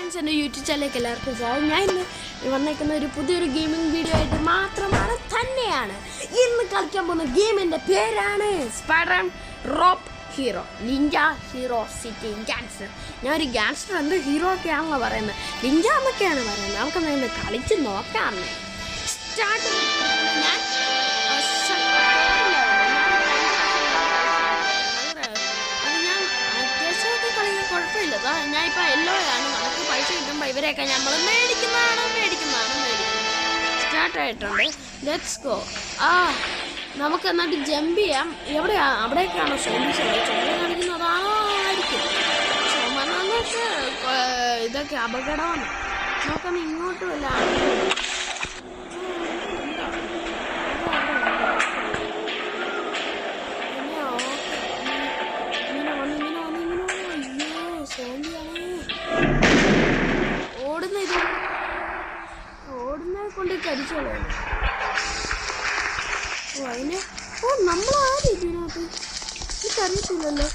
Friends, എൻ്റെ YouTube ചാനലിലേക്ക് എല്ലാവർക്കും സ്വാഗതം. ഞാൻ ഇന്ന് വന്നേക്കുന്ന ഒരു പുതിയൊരു ഗെയിമിംഗ് വീഡിയോ ആയിട്ട് മാത്രമാണ് തന്നെയാണ്. ഇന്ന് കളിക്കാൻ പോകുന്ന ഗെയിമിൻ്റെ പേരാണ് Spiderman rope hero Ninja hero city gangster. ഞാനൊരു ഗാങ്സ്റ്റർ എന്ത് ഹീറോ ഒക്കെയാണല്ലോ പറയുന്നത്, നിഞ്ച എന്നൊക്കെയാണ് പറയുന്നത്. നമുക്കൊന്ന് ഇന്ന് കളിച്ച് നോക്കാം. സ്റ്റാർട്ട്. ഞാൻ കുഴപ്പമില്ല. ഞാനിപ്പോൾ എല്ലോയാണ്, നമുക്ക് പൈസ കിട്ടുമ്പോൾ ഇവരെയൊക്കെ നമ്മൾ മേടിക്കുന്നതാണ്. സ്റ്റാർട്ടായിട്ടുണ്ട്. Let's go. നമുക്ക് എന്നിട്ട് ജമ്പ് ചെയ്യാം. എവിടെയാണ്? അവിടേക്കാണോ സോംബീസ് കാണിക്കുന്നതായിരിക്കും. ചുമന്നൊക്കെ ഇതൊക്കെ അപകടമാണ്. നമുക്കൊന്ന് ഇങ്ങോട്ട് വല്ല ഓടുന്നത് കൊണ്ട് കരിച്ചോളൂ. അതിന് നമ്മളാരും ഇതിനകത്ത് എനിക്കറിയത്തില്ലല്ലോ.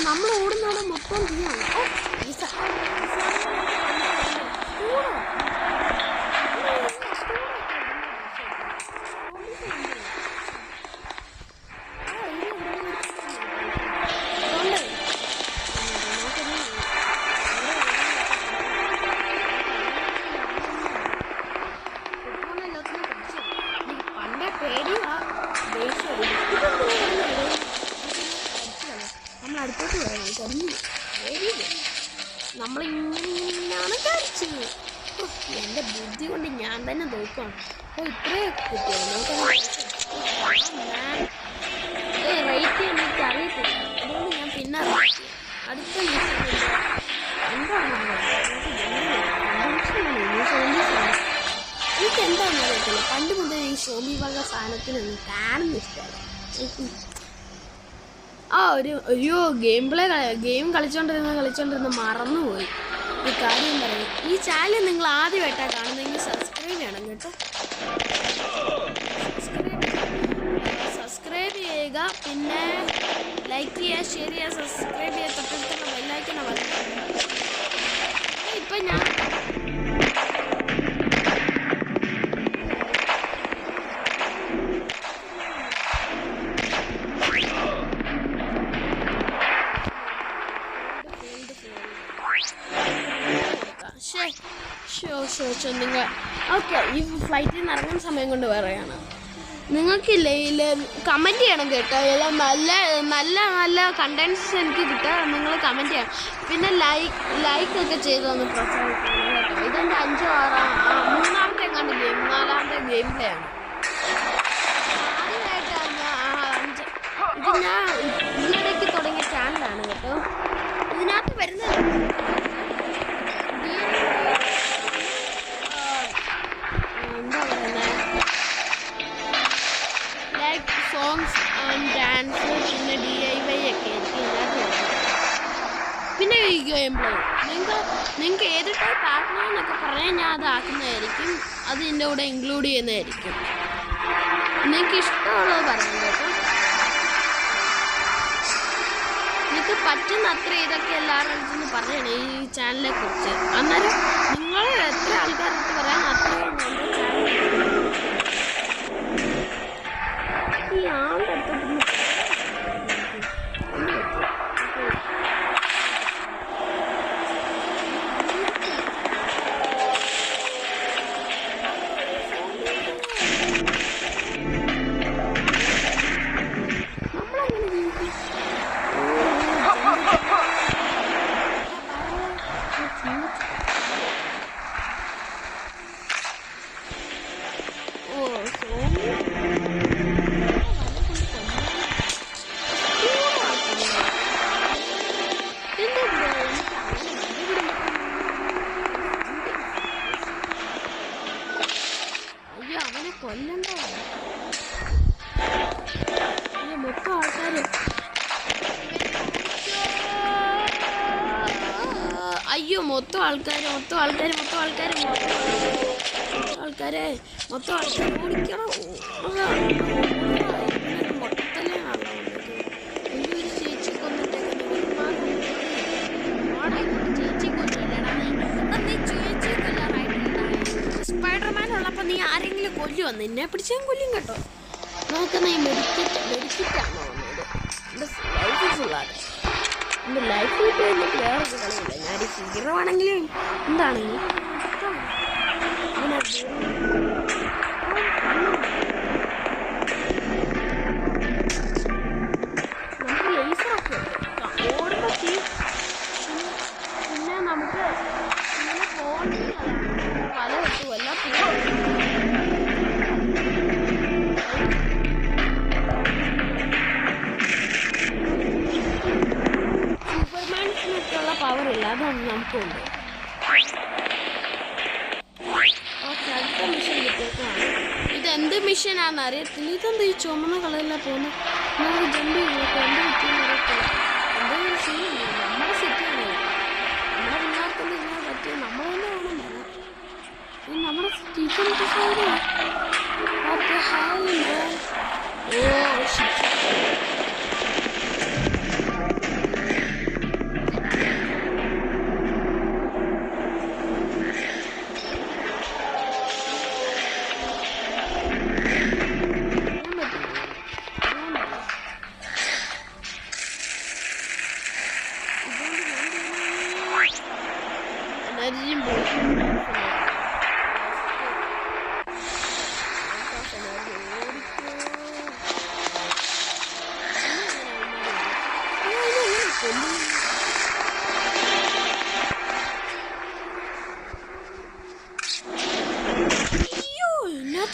നമ്മൾ ഓടുന്നവിടെ മൊത്തം ചെയ്യാണ്. നമ്മളടുത്തോട്ട് പറയാം. കുറഞ്ഞു നമ്മളിങ്ങനെയാണ് കരിച്ചത്. എൻ്റെ ബുദ്ധി കൊണ്ട് ഞാൻ തന്നെ നോക്കുകയാണ്. ഇത്രയും കിട്ടിയത് റേറ്റ് എനിക്ക് അറിയത്തില്ല. അതുകൊണ്ട് ഞാൻ പിന്നെ അടുത്ത എനിക്ക് എന്താണെന്ന് അറിയത്തില്ല. പണ്ട് മുതൽ ഈ സോംബി വക സാധനത്തിനൊന്നും കാണുന്ന ഇഷ്ടമല്ല. ഗെയിം കളിച്ചോണ്ടിരുന്ന മറന്നുപോയി ഈ കാര്യം പറയും. ഈ ചാനൽ നിങ്ങൾ ആദ്യമായിട്ടാണ് കാണുന്നതെങ്കിൽ സബ്സ്ക്രൈബ് ചെയ്യണം കേട്ടോ. സബ്സ്ക്രൈബ് ചെയ്യുക, പിന്നെ ലൈക്ക് ചെയ്യുക, ഷെയർ ചെയ്യുക, സബ്സ്ക്രൈബ് ചെയ്യുക, തൊട്ടടുത്തുള്ള ബെല്ലൈക്കൺ അമർത്തുക. ഇപ്പം ഞാൻ നിങ്ങൾ ഓക്കെ. ഈ ഫ്ലൈറ്റിൽ നിന്ന് ഇറങ്ങുന്ന സമയം കൊണ്ട് പറയുകയാണ്. നിങ്ങൾക്കില്ലേ കമൻറ്റ് ചെയ്യണം കേട്ടോ. എല്ലാം നല്ല കണ്ടൻസ് എനിക്ക് കിട്ടുക. നിങ്ങൾ കമൻറ്റ് ചെയ്യണം. പിന്നെ ലൈക്കൊക്കെ ചെയ്തൊന്ന് പ്രോത്സാഹിപ്പിക്കണം കേട്ടോ. ഇതെൻ്റെ 5, 6, 3ാമത്തെ എങ്ങാണ്ട് ഗെയിം, 4ാമത്തെ ഗെയിം പ്ലേ ആണ്. ആദ്യമായിട്ടാണ് ഇത് ഞാൻ ഈയിടയ്ക്ക് തുടങ്ങിയ ചാനലാണ് കേട്ടോ. ഇതിനകത്ത് വരുന്നത് സോങ്സ് ആൻഡ് ഡാൻസ്, പിന്നെ DIY ഒക്കെ എനിക്ക് ഇതിനകത്ത് വരുന്നത്. പിന്നെ ഈ ഗെയിം പ്ലേ നിങ്ങൾക്ക് ഏത് ടൈപ്പ് ആക്കണമെന്നൊക്കെ പറഞ്ഞാൽ ഞാൻ അത് ആക്കുന്നതായിരിക്കും. അത് ഇതിൻ്റെ കൂടെ ഇൻക്ലൂഡ് ചെയ്യുന്നതായിരിക്കും. നിങ്ങൾക്ക് ഇഷ്ടമുള്ളത് പറയാം കേട്ടോ. നിങ്ങൾക്ക് പറ്റുന്ന അത്ര ഇതൊക്കെ എല്ലാവരുടെ അടുത്തുനിന്ന് പറയണം ഈ ചാനലിനെ കുറിച്ച്. അന്നേരം നിങ്ങൾ എത്ര ആൾക്കാർക്ക് പറയാൻ അത്രയും നല്ല ചാനൽ. ഈ ആളുടെ അടുത്തോട്ട് കൊല്ലണ്ട. മൊത്തം ആൾക്കാര് അയ്യോ മൊത്തം ആൾക്കാരെ ഓടിക്കണം. മൊത്തത്തിലാണ് ചേച്ചി കൊന്നിട്ടേക്കുന്നത്. ചേച്ചി കൊല്ലടാ. വരുമോ? നിന്നെ പിടിച്ചാൽ കൊല്ലും കേട്ടോ. നോക്കുന്ന ഈ മെഡിക്കറ്റാണോ വന്നത്? എൻ്റെ ലൈഫ് ഫുള്ളാണ്. എൻ്റെ ലൈഫ് കിട്ടി കഴിഞ്ഞിട്ട് വേറൊരു കളിയില്ല. ഞാനൊരു ഹീറോ ആണെങ്കിലും എന്താണെങ്കിലും നമുക്ക് ലേസറൊക്കെ ഓടുമ്പോൾ പിന്നെ നമുക്ക് ഇങ്ങനെ പോകണമെങ്കിൽ പല കിട്ടുമല്ല. സൂപ്പർമാൻസിനൊക്കെയുള്ള പവറില്ല, അതൊന്നും നമുക്കുണ്ട്. ഓക്കെ, അടുത്ത മിഷൻ കിട്ടിയേക്കാണ്. ഇതെന്ത് മിഷനാണെന്ന് അറിയത്തില്ല. ഇതെന്ത് ഈ ചുമന്ന കളറിലാണ് പോകുന്നത്? നമുക്ക് ജമ്പ് ചെയ്തോക്കെ എന്ത് പറ്റിയെന്ന് അറിയത്തില്ല. എന്തെങ്കിലും സീനില്ല. നമ്മുടെ സെറ്റാണ്. നമ്മുടെ പിള്ളേർക്കൊന്നും ഇങ്ങനെ പറ്റിയത് നമ്മൾ തന്നെ വേണം പറയാം. നമ്മുടെ ടീച്ചർ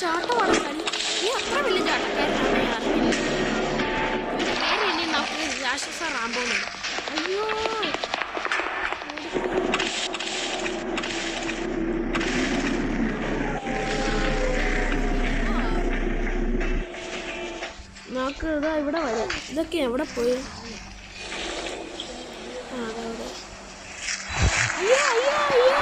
ചാട്ടമാണ് കളി. ഈ അത്ര വലിയ ചാട്ടക്കാരനാണ് അറിയില്ല. പേര് ഇനി നമുക്ക് രാക്ഷസ റാംബോന്നുണ്ട്. അയ്യോ, നമുക്ക് ഇതാ ഇവിടെ വരാം. ഇതൊക്കെ എവിടെ പോയി? അതവിടെ. അയ്യോ അയ്യോ അയ്യോ,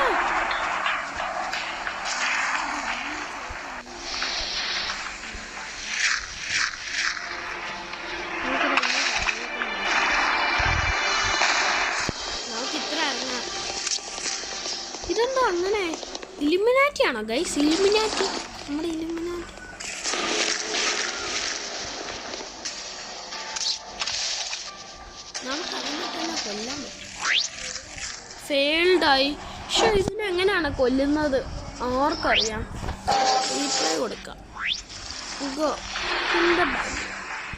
ഇതെന്താ അങ്ങനെ? ഇലുമിനാറ്റി ആണോ ഗൈസ്? ഇലുമിനാറ്റി, നമ്മുടെ ഇലുമിനാറ്റി. നമുക്ക് അതിനെ തന്നെ കൊല്ലാൻ പറ്റും. ഫെയിൽഡായി. പക്ഷെ ഇതിനെങ്ങനെയാണ് കൊല്ലുന്നത് ആർക്കറിയാം? റീപ്ലൈ കൊടുക്കാം.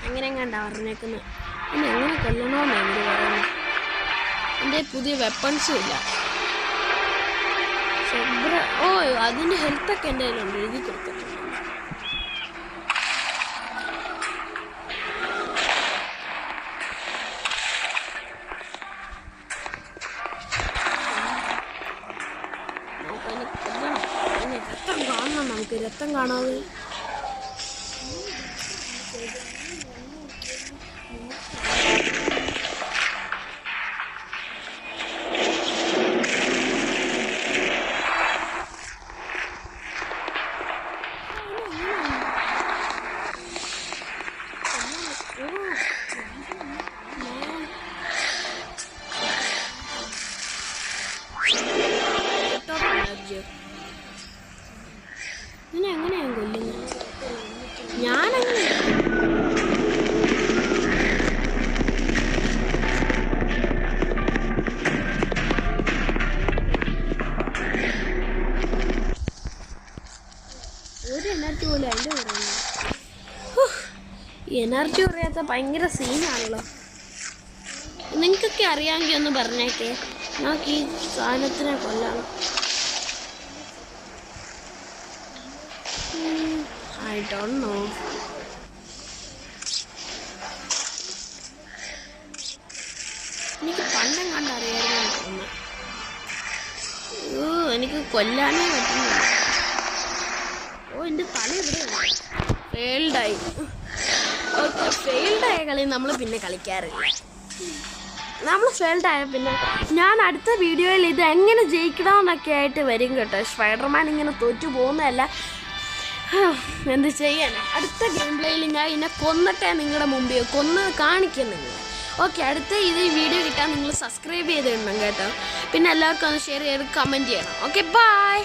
അങ്ങനെ എങ്ങാണ്ടാ പറഞ്ഞേക്കുന്നത്. പിന്നെ എങ്ങനെ കൊല്ലണമെന്ന് എന്ത് പറയുന്നത്? എൻ്റെ പുതിയ വെപ്പൺസും ഇല്ല. ഓ, അതിൻ്റെ ഹെൽത്തൊക്കെ എൻ്റെ കയ്യിലുണ്ട്, എഴുതി കൊടുത്തിട്ടുണ്ട്. രക്തം കാണണം, നമുക്ക് രക്തം കാണാതെ. ഇതിനെ എങ്ങനെയാണ് കൊല്ലുന്നത്? ഞാനങ്ങനെ ഒരു എനർജി പോലെ അതിൻ്റെ പറയുന്നത്. എനർജി പറയാത്ത ഭയങ്കര സീനാണല്ലോ. നിങ്ങൾക്കൊക്കെ അറിയാമെങ്കിൽ ഒന്ന് പറഞ്ഞേക്കേ. നമുക്ക് ഈ സാധനത്തിനെ കൊല്ലാം. I don't know. എനിക്ക് പണ്ടം കണ്ടറിയായിരുന്നു. എനിക്ക് കൊല്ലാനേ പറ്റുന്നില്ല. ഓ, എൻ്റെ തല എവിടെയാണ്? ഫെയിൽഡായി. ഓക്കെ, ഫെയിൽഡായ കളി നമ്മൾ പിന്നെ കളിക്കാറില്ല. നമ്മൾ ഫെയിൽഡായ പിന്നെ ഞാൻ അടുത്ത വീഡിയോയിൽ ഇത് എങ്ങനെ ജയിക്കണമെന്നൊക്കെ ആയിട്ട് വരും കേട്ടോ. സ്പൈഡർമാൻ ഇങ്ങനെ തോറ്റു പോകുന്നതല്ല, എന്ത് ചെയ്യാൻ. അടുത്ത ഗെയിം പ്ലേയിൽ ഞാൻ ഇതിനെ കൊന്നിട്ടേ നിങ്ങളുടെ മുമ്പിൽ കൊന്ന് കാണിക്കുന്നില്ല. ഓക്കെ, അടുത്ത ഇത് വീഡിയോ കിട്ടാൻ നിങ്ങൾ സബ്സ്ക്രൈബ് ചെയ്തിടണം കേട്ടോ. പിന്നെ എല്ലാവർക്കും ഒന്ന് ഷെയർ ചെയ്ത് കമൻറ്റ് ചെയ്യണം. Okay, by.